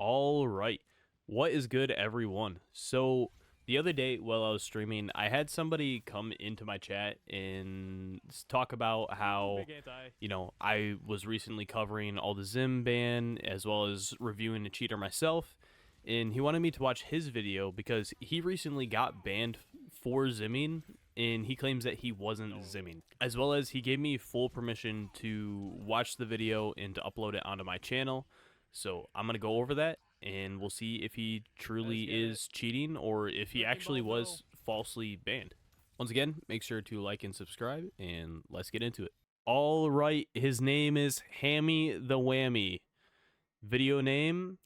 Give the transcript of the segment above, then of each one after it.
All right. What is good, everyone? So, the other day while I was streaming, I had somebody come into my chat and talk about how, I was recently covering all the Zim ban as well as reviewing a cheater myself. And he wanted me to watch his video because he recently got banned for Zimming, and he claims that he wasn't Zimming. As well as he gave me full permission to watch the video and to upload it onto my channel. So I'm going to go over that, and we'll see if he truly is cheating or if he actually was falsely banned. Once again, make sure to like and subscribe, and let's get into it. All right, his name is Hammy the Whammy. Video name,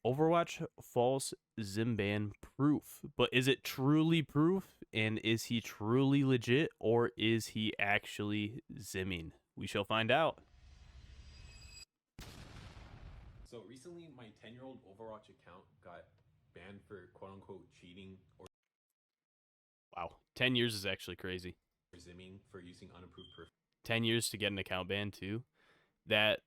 Overwatch false Zimban proof. But is it truly proof? And is he truly legit, or is he actually Zimming? We shall find out. So recently, my 10-year-old Overwatch account got banned for quote-unquote cheating or Wow, 10 years is actually crazy. Zimming for using unapproved perf. 10 years to get an account banned too. That,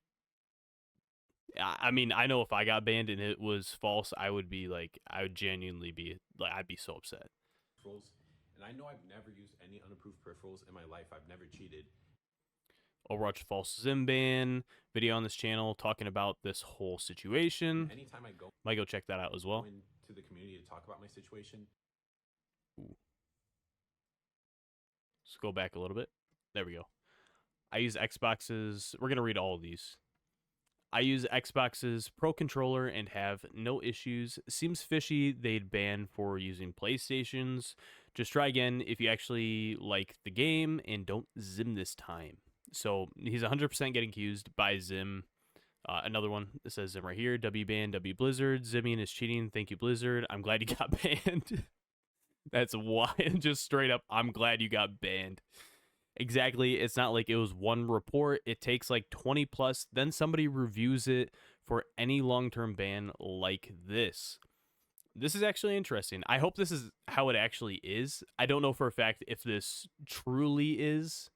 I mean, I know if I got banned and it was false, I would be like, I would genuinely be like, I'd be so upset. And I know I've never used any unapproved peripherals in my life. I've never cheated. Overwatch false Zim ban video on this channel talking about this whole situation. Anytime I go, might go check that out as well. To the community to talk about my situation. Ooh. Let's go back a little bit. There we go. I use Xboxes. We're going to read all of these. I use Xbox's Pro Controller and have no issues. Seems fishy they'd ban for using PlayStations. Just try again if you actually like the game and don't Zim this time. So he's 100% getting accused by Zim. Another one that says Zim right here. W ban, W Blizzard. Zimming is cheating. Thank you, Blizzard. I'm glad you got banned. That's why. Just straight up, I'm glad you got banned. Exactly. It's not like it was one report. It takes like 20 plus. Then somebody reviews it for any long-term ban like this. This is actually interesting. I hope this is how it actually is. I don't know for a fact if this truly is,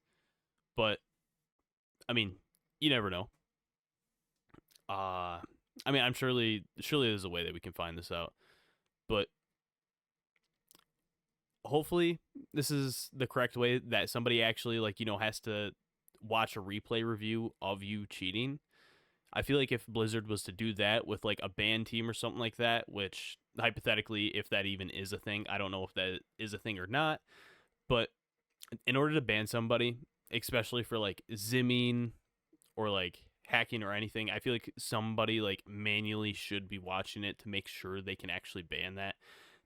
but I mean, you never know. I mean, I'm surely there's a way that we can find this out, but hopefully this is the correct way that somebody actually has to watch a replay review of you cheating. I feel like if Blizzard was to do that with like a ban team or something like that, which hypothetically, if that even is a thing, I don't know if that is a thing or not, but in order to ban somebody, especially for like Zimming or like hacking or anything, I feel like somebody like manually should be watching it to make sure they can actually ban that,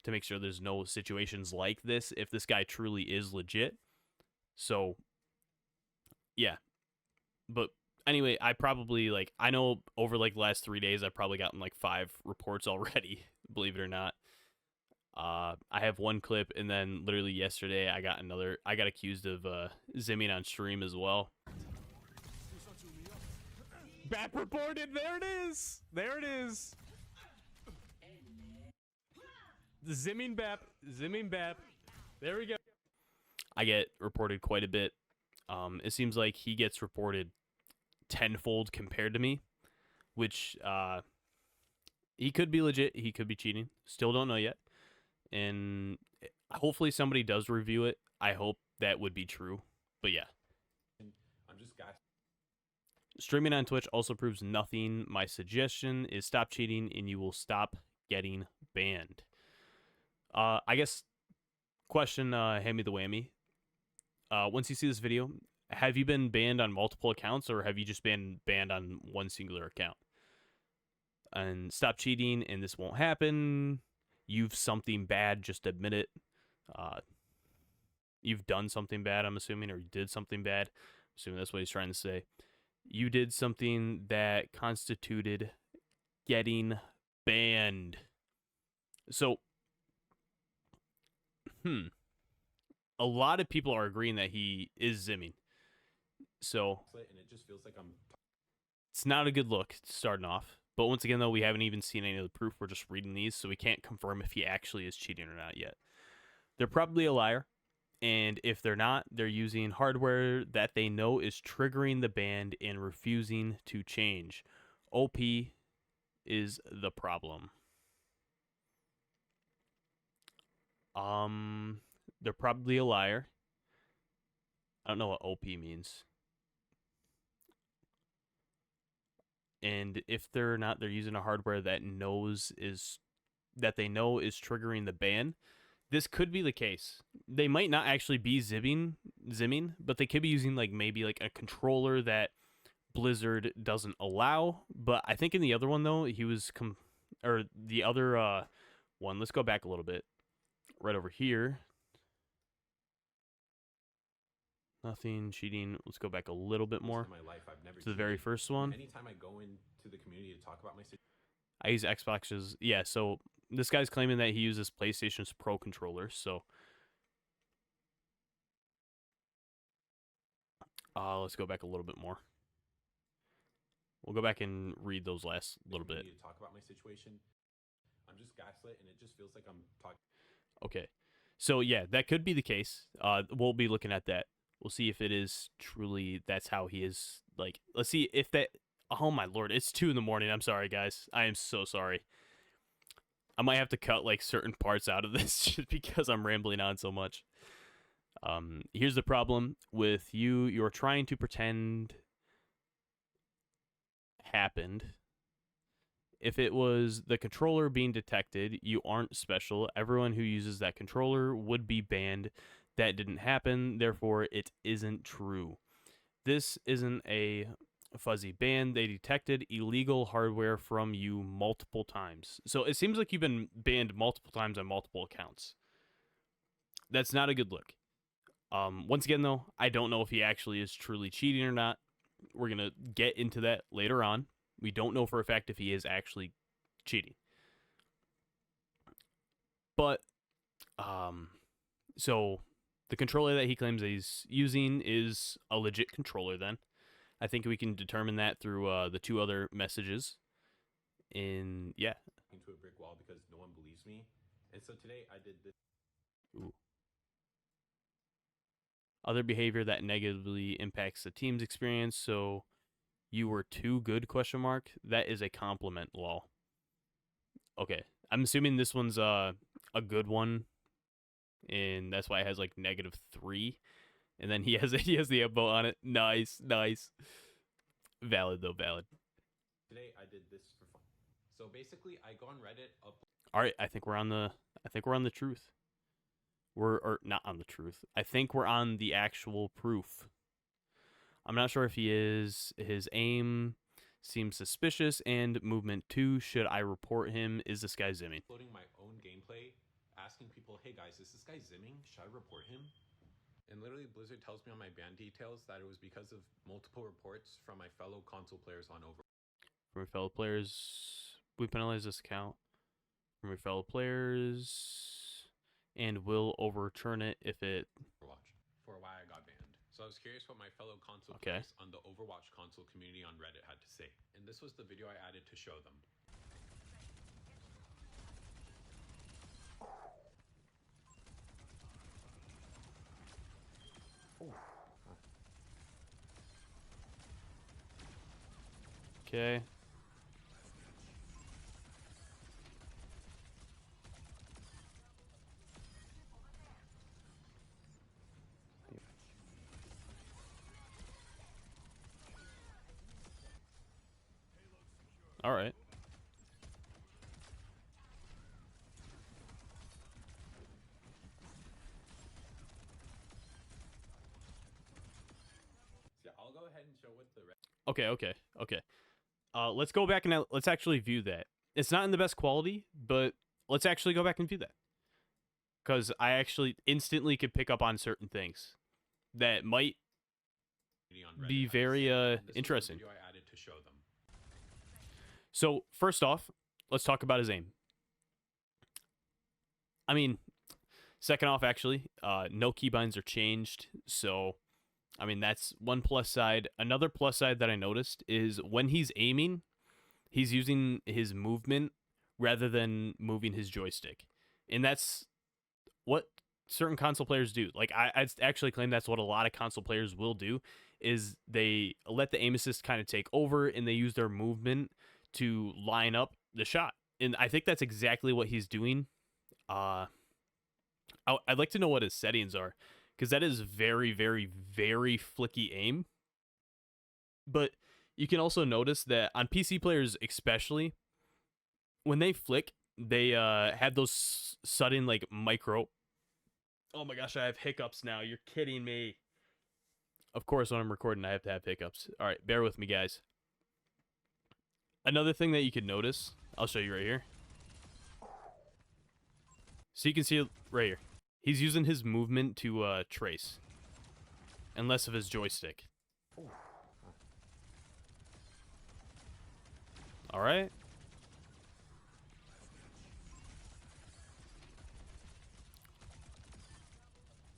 to make sure there's no situations like this if this guy truly is legit. So yeah, but anyway, I probably I know over like the last 3 days I've probably gotten like 5 reports already, believe it or not. I have one clip, and then literally yesterday I got accused of Zimming on stream as well. BAP reported. There it is. There it is. The Zimming BAP. Zimming BAP. There we go. I get reported quite a bit. It seems like he gets reported tenfold compared to me, which he could be legit. He could be cheating. Still don't know yet. And hopefully somebody does review it. I hope that would be true. But yeah. I'm just gassed. Streaming on Twitch also proves nothing. My suggestion is stop cheating and you will stop getting banned. I guess question, hand me the whammy. Once you see this video, have you been banned on multiple accounts, or have you just been banned on one singular account? And stop cheating and this won't happen. You've something bad, just admit it. You've done something bad, I'm assuming, or you did something bad. I'm assuming that's what he's trying to say. You did something that constituted getting banned. So, a lot of people are agreeing that he is Zimming. So, And it just feels like it's not a good look starting off. But once again, though, we haven't even seen any of the proof. We're just reading these, so we can't confirm if he actually is cheating or not yet. They're probably a liar. And if they're not, they're using hardware that they know is triggering the ban and refusing to change. OP is the problem? They're probably a liar. I don't know what OP means. And if they're not, they're using a hardware that they know is triggering the ban. This could be the case. They might not actually be zimming, but they could be using like maybe like a controller that Blizzard doesn't allow. But I think in the other one though, he was or the other one. Let's go back a little bit. Right over here. Nothing cheating. Let's go back a little bit more to the very first one. Anytime I go into the community to talk about my situation, I use Xbox's. Yeah, so this guy's claiming that he uses PlayStation's Pro controller. So let's go back a little bit more. We'll go back and read those last little bit. To talk about my situation, I'm just gaslit, and it just feels like I'm talking. Okay, so yeah, that could be the case. We'll be looking at that. We'll see if it is truly that's how he is. Like, let's see if that. Oh my lord, it's 2 in the morning. I'm sorry, guys. I am so sorry. I might have to cut like certain parts out of this just because I'm rambling on so much. Here's the problem with you. You're trying to pretend happened. If it was the controller being detected, you aren't special. Everyone who uses that controller would be banned. That didn't happen, therefore it isn't true. This isn't a fuzzy ban. They detected illegal hardware from you multiple times. So it seems like you've been banned multiple times on multiple accounts. That's not a good look. Once again, though, I don't know if he actually is truly cheating or not. We're going to get into that later on. We don't know for a fact if he is actually cheating. But, so the controller that he claims that he's using is a legit controller then. I think we can determine that through the 2 other messages. Yeah. Into a brick wall because no one believes me. And so today I did this. Ooh. Other behavior that negatively impacts the team's experience. So you were too good, ? That is a compliment, lol. Okay. I'm assuming this one's a good one. And that's why it has like -3. And then he has the upvote on it. Nice. Valid though, valid. Today I did this for fun. So basically I go on Reddit All right, I think we're on the truth. Or not on the truth. I think we're on the actual proof. I'm not sure if he is. His aim seems suspicious and movement 2. Should I report him? Is this guy zimming? Uploading my own gameplay, asking people, hey guys, is this guy zimming? Should I report him? And literally Blizzard tells me on my ban details that it was because of multiple reports from my fellow console players on Overwatch. From your fellow players, we penalize this account. From your fellow players, and will overturn it if it. For why I got banned. So I was curious what my fellow console players on the Overwatch console community on Reddit had to say. And this was the video I added to show them. Okay. All right. Yeah, I'll go ahead and show what the. Okay. Let's go back and let's actually view that. It's not in the best quality, but let's actually go back and view that. Because I actually instantly could pick up on certain things that might be very interesting. So first off, let's talk about his aim. I mean, second off, actually, no keybinds are changed. So, I mean, that's one plus side. Another plus side that I noticed is when he's aiming, he's using his movement rather than moving his joystick. And that's what certain console players do. Like, I'd actually claim that's what a lot of console players will do, is they let the aim assist kind of take over and they use their movement to line up the shot. And I think that's exactly what he's doing. I'd like to know what his settings are, because that is very, very, very flicky aim. But you can also notice that on PC players, especially, when they flick, they have those sudden like micro. Oh my gosh, I have hiccups now. You're kidding me. Of course, when I'm recording, I have to have hiccups. All right, bear with me, guys. Another thing that you could notice, I'll show you right here. So you can see it right here. He's using his movement to trace, and less of his joystick. All right.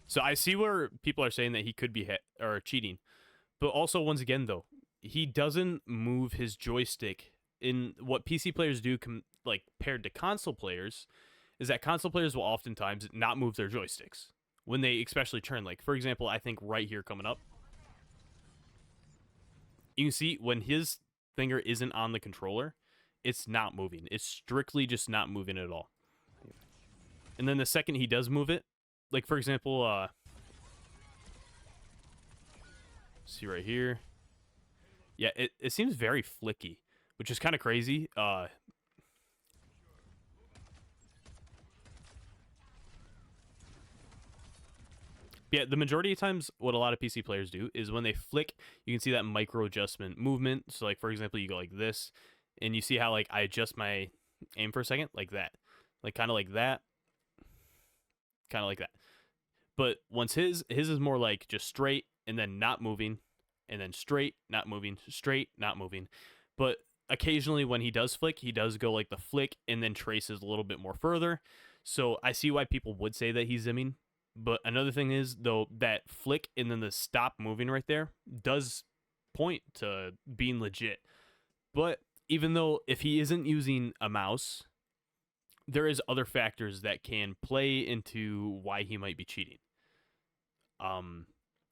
So I see where people are saying that he could be or cheating, but also once again though, he doesn't move his joystick. In what PC players do, like paired to console players, is that console players will oftentimes not move their joysticks when they especially turn. Like for example, I think right here coming up, you can see when his finger isn't on the controller, it's not moving. It's strictly just not moving at all. And then the second he does move it, like for example, see right here. Yeah, it seems very flicky, which is kind of crazy. Yeah, the majority of times, what a lot of PC players do is when they flick, you can see that micro adjustment movement. So, like for example, you go like this, and you see how like I adjust my aim for a second, like that, like kind of like that, kind of like that. But once his is more like just straight and then not moving, and then straight, not moving, straight, not moving. But occasionally when he does flick, he does go like the flick and then traces a little bit more further. So I see why people would say that he's zimming. But another thing is though that flick and then the stop moving right there does point to being legit. But even though if he isn't using a mouse, there is other factors that can play into why he might be cheating.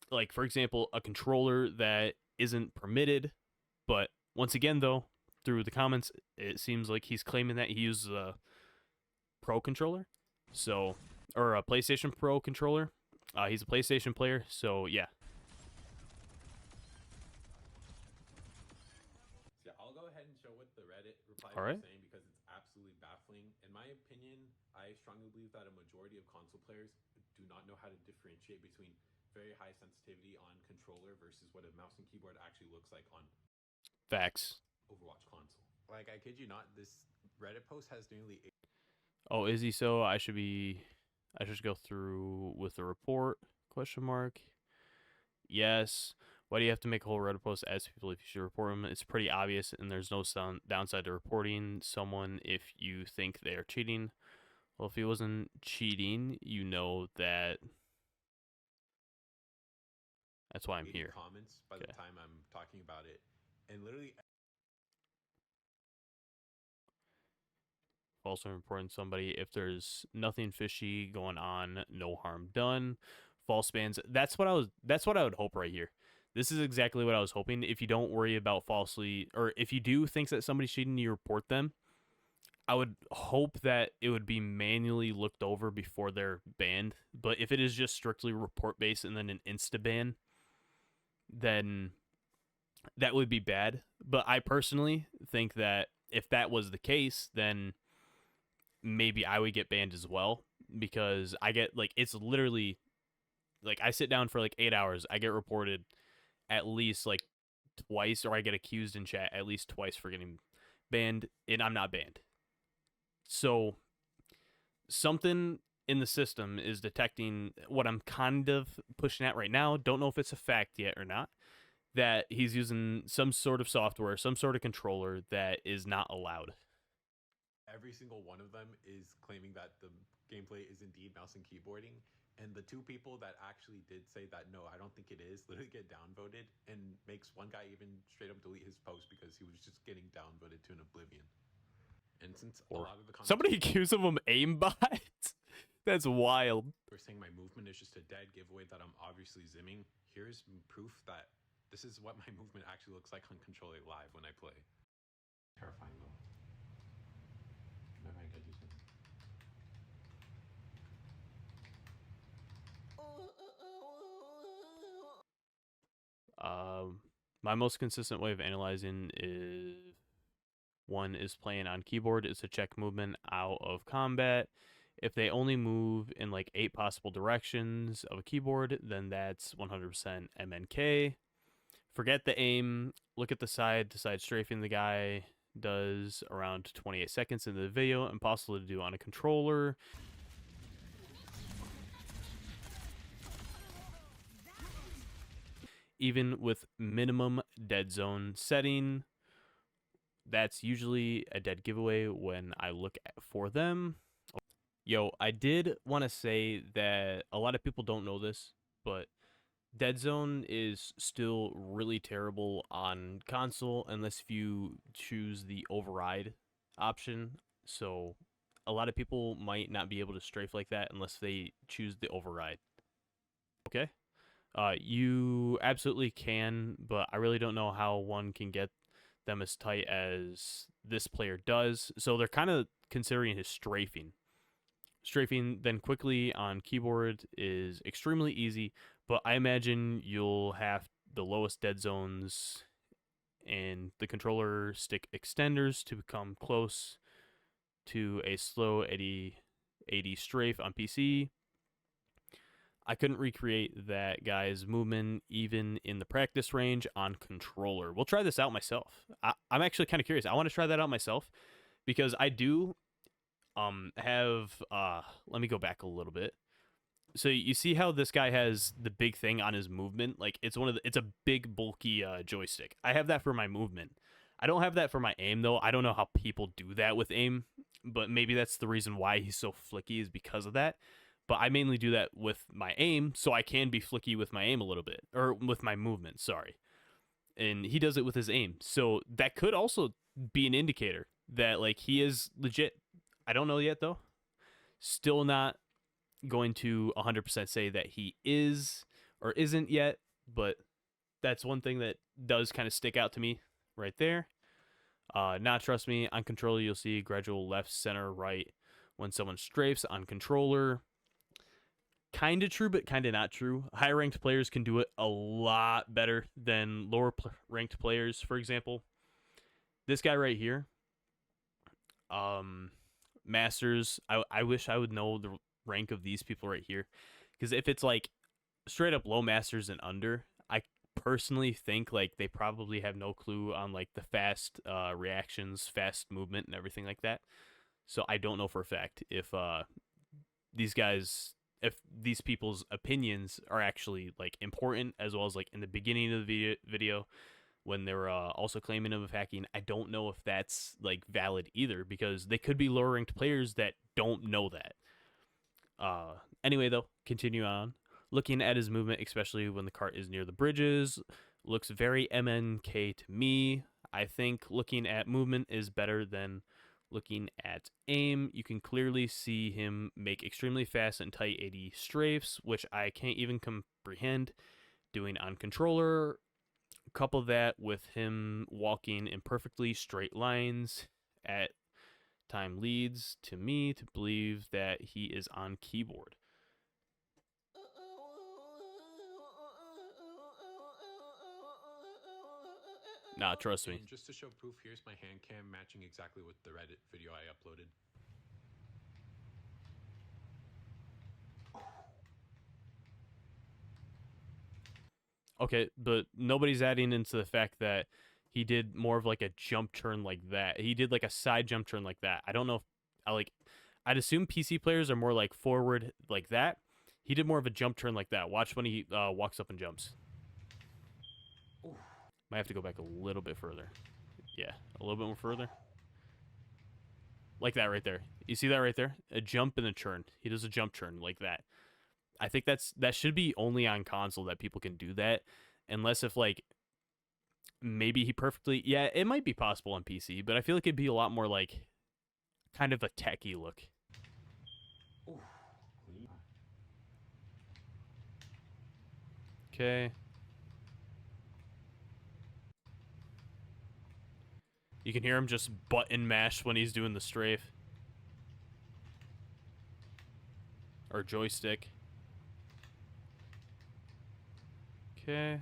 Like for example, a controller that isn't permitted. But once again, though, through the comments, it seems like he's claiming that he uses a Pro controller, so or a PlayStation Pro controller. He's a PlayStation player, so yeah. So yeah, I'll go ahead and show what the Reddit replies All are right. saying because it's absolutely baffling. In my opinion, I strongly believe that a majority of console players do not know how to differentiate between very high sensitivity on controller versus what a mouse and keyboard actually looks like on Facts. Overwatch console. Like I kid you not, this Reddit post has nearly Oh, is he so? I should go through with the report? Question mark. Yes. Why do you have to make a whole Reddit post to ask people if you should report them? It's pretty obvious, and there's no downside to reporting someone if you think they are cheating. Well, if he wasn't cheating, you know that. That's why I'm here. comments by the time I'm talking about it, and literally Also reporting somebody if there's nothing fishy going on, no harm done. False bans. That's what I would hope right here. This is exactly what I was hoping. If you don't worry about falsely, or if you do think that somebody's cheating, you report them. I would hope that it would be manually looked over before they're banned. But if it is just strictly report based and then an insta ban, then that would be bad. But I personally think that if that was the case, then maybe I would get banned as well, because I get like it's literally like I sit down for like 8 hours. I get reported at least like twice, or I get accused in chat at least twice for getting banned, and I'm not banned. So something in the system is detecting what I'm kind of pushing at right now. Don't know if it's a fact yet or not. That he's using some sort of software, some sort of controller that is not allowed. every single one of them is claiming that the gameplay is indeed mouse and keyboarding. And the two people that actually did say that no, I don't think it is, literally get downvoted, and makes one guy even straight up delete his post because he was just getting downvoted to an oblivion. And since a lot of the somebody accused of him aimbot, that's wild. We're saying my movement is just a dead giveaway that I'm obviously zimming. Here's proof that this is what my movement actually looks like on controller live when I play. Terrifying though. Never I get used to it. My most consistent way of analyzing is one is playing on keyboard. It's a check movement out of combat. If they only move in like 8 possible directions of a keyboard, then that's 100% MNK. Forget the aim. Look at the side strafing the guy does around 28 seconds into the video. Impossible to do on a controller. Even with minimum dead zone setting, that's usually a dead giveaway when I look for them. Yo, I did want to say that a lot of people don't know this, but dead zone is still really terrible on console unless you choose the override option. So a lot of people might not be able to strafe like that unless they choose the override. Okay? You absolutely can, but I really don't know how one can get them as tight as this player does. So they're kind of considering his strafing. Strafing then quickly on keyboard is extremely easy, but I imagine you'll have the lowest dead zones and the controller stick extenders to become close to a slow 80 strafe on PC. I couldn't recreate that guy's movement even in the practice range on controller. We'll try this out myself. I'm actually kind of curious. I want to try that out myself because I do have let me go back a little bit. So you see how this guy has the big thing on his movement? Like it's it's a big bulky joystick. I have that for my movement. I don't have that for my aim though. I don't know how people do that with aim, but maybe that's the reason why he's so flicky is because of that. But I mainly do that with my aim, so I can be flicky with my aim a little bit, or with my movement, sorry. And he does it with his aim. So that could also be an indicator that like he is legit. I don't know yet though. Still not going to 100% say that he is or isn't yet, but that's one thing that does kind of stick out to me right there. Not trust me, on controller you'll see gradual left, center, right when someone strafes on controller. Kind of true, but kind of not true. High ranked players can do it a lot better than lower ranked players. For example, this guy right here, Masters. I wish I would know the rank of these people right here, because if it's like straight up low Masters and under, I personally think like they probably have no clue on like the fast reactions, fast movement, and everything like that. So I don't know for a fact if these guys, if these people's opinions are actually like important, as well as like in the beginning of the video when they were also claiming of hacking. I don't know if that's like valid either, because they could be lower ranked players that don't know that. Anyway, though, continue on. Looking at his movement, especially when the cart is near the bridges, looks very MNK to me. I think looking at movement is better than looking at aim. You can clearly see him make extremely fast and tight 80 strafes, which I can't even comprehend doing on controller. Couple that with him walking in perfectly straight lines at time leads to me to believe that he is on keyboard. Nah, trust me. And just to show proof, here's my hand cam matching exactly with the Reddit video I uploaded. Okay, but nobody's adding into the fact that he did more of like a jump turn like that. He did like a side jump turn like that. I don't know if I like. I'd assume PC players are more like forward like that. He did more of a jump turn like that. Watch when he walks up and jumps. Might have to go back a little bit further. Yeah, a little bit more further. Like that right there. You see that right there? A jump and a turn. He does a jump turn like that. I think that should be only on console that people can do that, unless if like maybe he perfectly, yeah, it might be possible on PC, but I feel like it'd be a lot more like kind of a techie look. Okay. You can hear him just button mash when he's doing the strafe. Or joystick. Okay.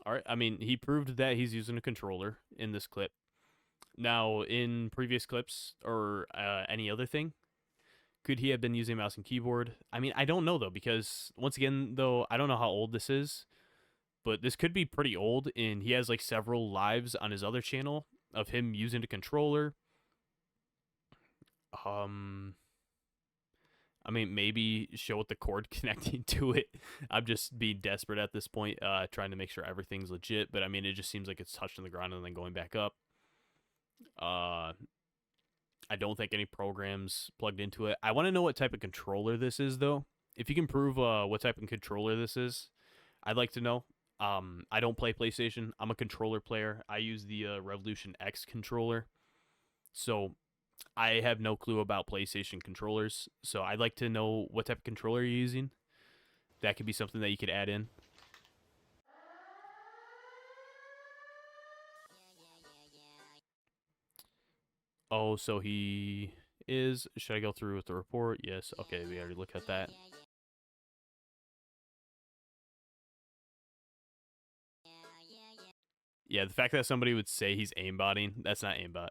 All right. I mean, he proved that he's using a controller in this clip. Now, in previous clips or any other thing, could he have been using mouse and keyboard? I mean, I don't know though, because once again, though, I don't know how old this is, but this could be pretty old, and he has like several lives on his other channel of him using a controller. I mean, maybe show it the cord connecting to it. I'm just being desperate at this point, trying to make sure everything's legit. But I mean, it just seems like it's touching the ground and then going back up. I don't think any programs plugged into it. I want to know what type of controller this is, though. If you can prove what type of controller this is, I'd like to know. I don't play PlayStation. I'm a controller player. I use the Revolution X controller. So I have no clue about PlayStation controllers. So I'd like to know what type of controller you're using. That could be something that you could add in. Oh, so he is. Should I go through with the report? Yes. Okay, we already looked at that. Yeah, the fact that somebody would say he's aimbotting, that's not aimbot.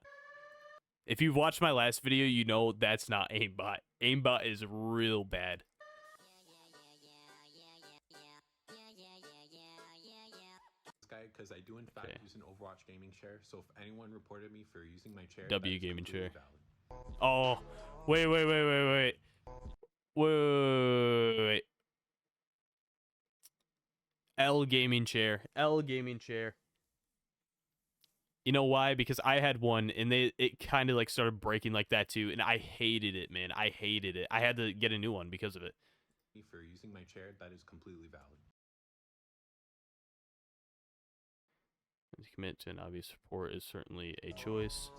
If you've watched my last video, you know that's not aimbot. Aimbot is real bad. This guy, because I do in fact use an Overwatch gaming chair. So if anyone reported me for using my chair, W gaming chair. Valid. Oh, wait. L gaming chair. L gaming chair. You know why? Because I had one and it kind of like started breaking like that too, and I hated it, man. I hated it. I had to get a new one because of it. For using my chair, that is completely valid. To commit to an obvious report is certainly a choice.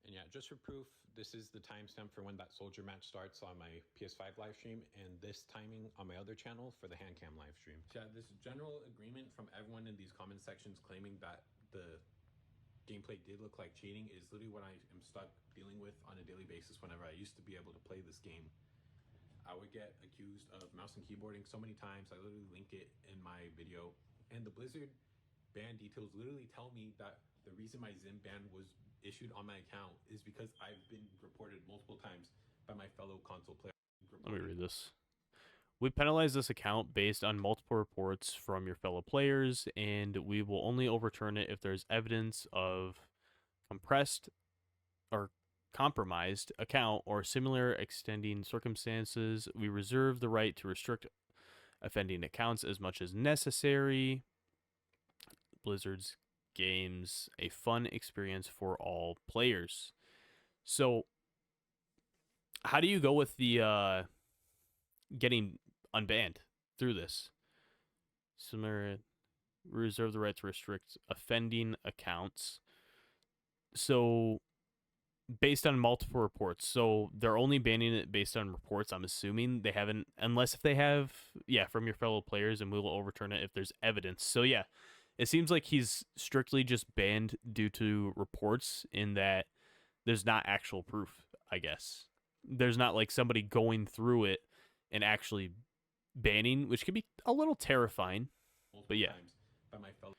And yeah, just for proof, this is the timestamp for when that soldier match starts on my PS5 live stream, and this timing on my other channel for the hand cam live stream. Yeah, this general agreement from everyone in these comment sections claiming that the gameplay did look like cheating is literally what I am stuck dealing with on a daily basis whenever I used to be able to play this game. I would get accused of mouse and keyboarding so many times. I literally link it in my video, and the Blizzard ban details literally tell me that the reason my Zim ban was issued on my account is because I've been reported multiple times by my fellow console players. Let me read this. We penalize this account based on multiple reports from your fellow players, and we will only overturn it if there's evidence of compressed or compromised account or similar extending circumstances. We reserve the right to restrict offending accounts as much as necessary. Blizzard's games a fun experience for all players. So, how do you go with the getting unbanned through this? Similar, reserve the right to restrict offending accounts. So, based on multiple reports. So they're only banning it based on reports. I'm assuming they haven't, unless if they have, from your fellow players, and we will overturn it if there's evidence. So yeah, it seems like he's strictly just banned due to reports, in that there's not actual proof, I guess. There's not like somebody going through it and actually banning, which could be a little terrifying. But yeah. By my fellow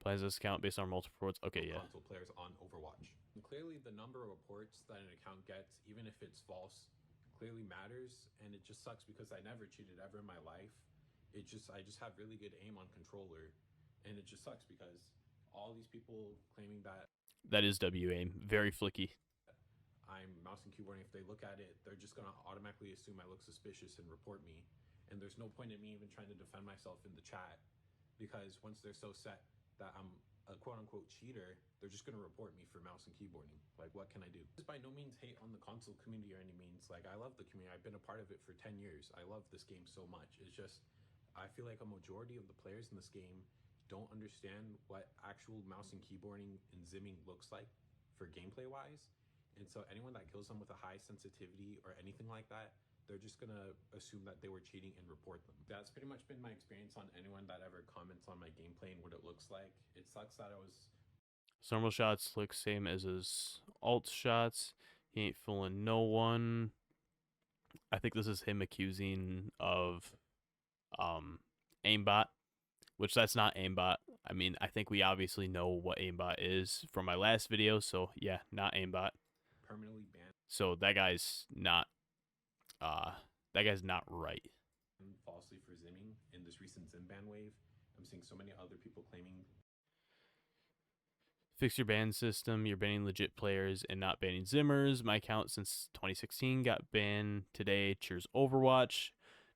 Applies this account based on multiple reports. Okay, yeah. console players on Overwatch. And clearly, the number of reports that an account gets, even if it's false, clearly matters. And it just sucks because I never cheated ever in my life. I just have really good aim on controller, and it just sucks because all these people claiming that is W aim, very flicky. I'm mouse and keyboarding. If they look at it, they're just gonna automatically assume I look suspicious and report me. And there's no point in me even trying to defend myself in the chat, because once they're so set that I'm a quote-unquote cheater, they're just going to report me for mouse and keyboarding. Like, what can I do? This is by no means hate on the console community or any means. Like, I love the community. I've been a part of it for 10 years. I love this game so much. It's just, I feel like a majority of the players in this game don't understand what actual mouse and keyboarding and zimming looks like for gameplay wise. And so anyone that kills them with a high sensitivity or anything like that, they're just gonna assume that they were cheating and report them. That's pretty much been my experience on anyone that ever comments on my gameplay and what it looks like. It sucks that I was. His normal shots look same as his alt shots. He ain't fooling no one. I think this is him accusing of aimbot, which that's not aimbot. I mean, I think we obviously know what aimbot is from my last video, so yeah, not aimbot. Permanently banned. So that guy's not right. Falsely for zimming in this recent zim ban wave. I'm seeing so many other people claiming. Fix your ban system. You're banning legit players and not banning zimmers. My account since 2016 got banned today. Cheers, Overwatch.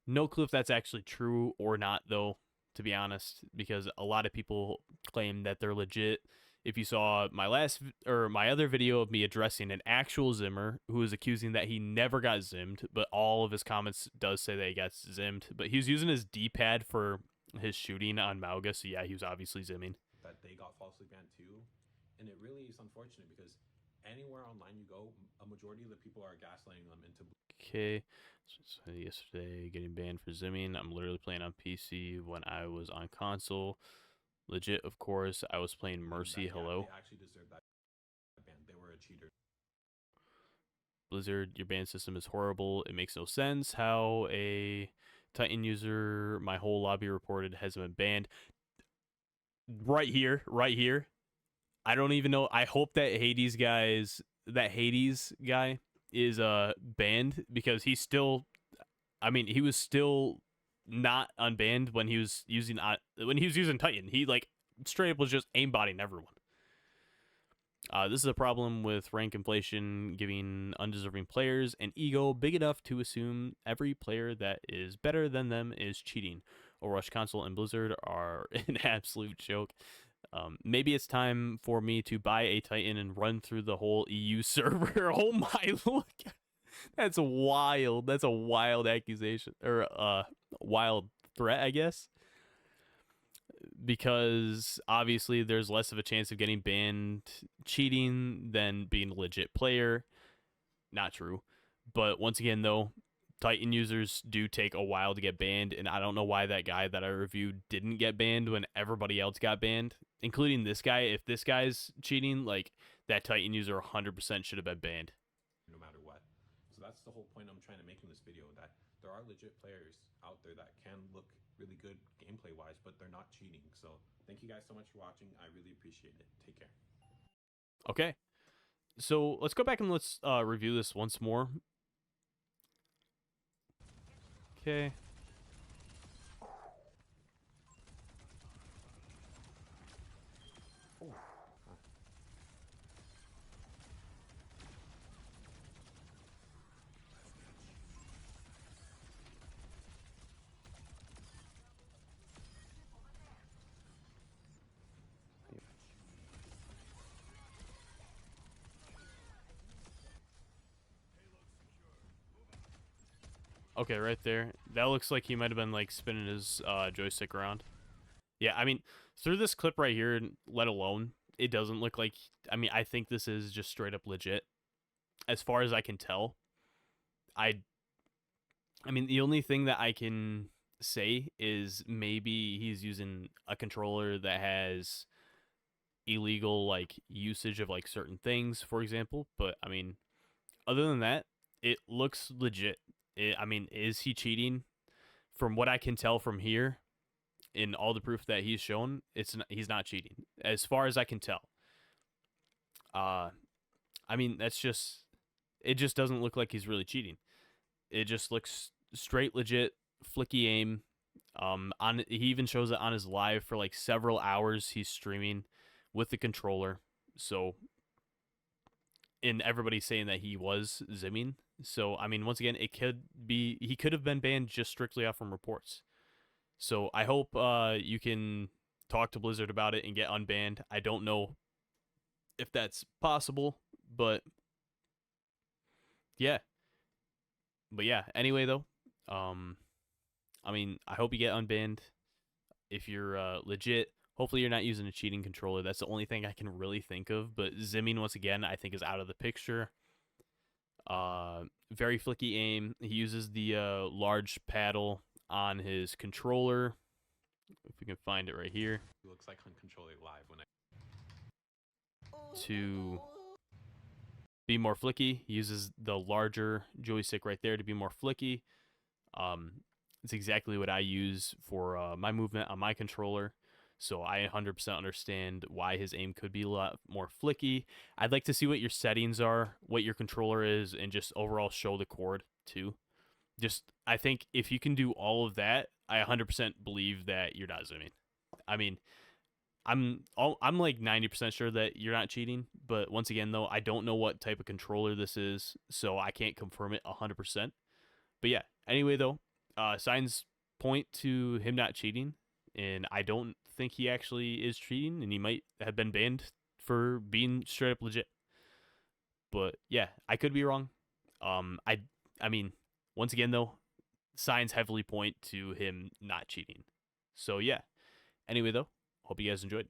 No clue if that's actually true or not, though, to be honest, because a lot of people claim that they're legit. If you saw my other video of me addressing an actual zimmer who is accusing that he never got zimmed, but all of his comments does say that he got zimmed, but he was using his D-pad for his shooting on Mauga, so yeah, he was obviously zimming. That they got falsely banned too, and it really is unfortunate because anywhere online you go, a majority of the people are gaslighting them into. Okay, so yesterday getting banned for zimming. I'm literally playing on PC when I was on console. Legit, of course. I was playing Mercy. Hello. They actually deserve that ban. They were a cheater. Blizzard, your ban system is horrible. It makes no sense how a Titan user my whole lobby reported has been banned. Right here. I don't even know. I hope that Hades guy is banned because he's still. I mean, he was still not unbanned when he was using Titan. He like straight up was just aimbotting everyone. This is a problem with rank inflation, giving undeserving players an ego big enough to assume every player that is better than them is cheating. Overwatch console and Blizzard are an absolute joke. Maybe it's time for me to buy a Titan and run through the whole EU server. Oh my, look. That's wild. That's a wild accusation, or wild threat, I guess. Because obviously there's less of a chance of getting banned cheating than being a legit player. Not true. But once again, though, Titan users do take a while to get banned, and I don't know why that guy that I reviewed didn't get banned when everybody else got banned, including this guy. If this guy's cheating, like, that Titan user 100% should have been banned. No matter what. So that's the whole point I'm trying to make in this video, that there are legit players out there that can look really good gameplay wise, but they're not cheating. So thank you guys so much for watching. I really appreciate it. Take care. Okay, so let's go back and let's review this once more. Okay. Okay, right there. That looks like he might have been, like, spinning his joystick around. Yeah, I mean, through this clip right here, let alone, it doesn't look like... I mean, I think this is just straight up legit. As far as I can tell. I mean, the only thing that I can say is maybe he's using a controller that has illegal, like, usage of, like, certain things, for example. But, I mean, other than that, it looks legit. I mean, is he cheating? From what I can tell from here, in all the proof that he's shown, he's not cheating, as far as I can tell. I mean, it just doesn't look like he's really cheating. It just looks straight legit, flicky aim. He even shows it on his live for like several hours. He's streaming with the controller. So, and everybody's saying that he was zimming. So, I mean, once again, he could have been banned just strictly off from reports. So, I hope you can talk to Blizzard about it and get unbanned. I don't know if that's possible, but yeah. But yeah, anyway, though, I mean, I hope you get unbanned. If you're legit, Hopefully you're not using a cheating controller. That's the only thing I can really think of. But zimming, once again, I think is out of the picture. Very flicky aim. He uses the large paddle on his controller. If we can find it right here. It looks like on controller live when I to be more flicky. He uses the larger joystick right there to be more flicky. It's exactly what I use for my movement on my controller. So I 100% understand why his aim could be a lot more flicky. I'd like to see what your settings are, what your controller is, and just overall show the cord too. Just, I think if you can do all of that, I 100% believe that you're not zooming. I mean, I'm like 90% sure that you're not cheating, but once again though, I don't know what type of controller this is, so I can't confirm it 100%. But yeah, anyway though, signs point to him not cheating, and I don't think he actually is cheating, and he might have been banned for being straight up legit. But yeah, I could be wrong. I mean, once again though, signs heavily point to him not cheating. So yeah. Anyway though, hope you guys enjoyed.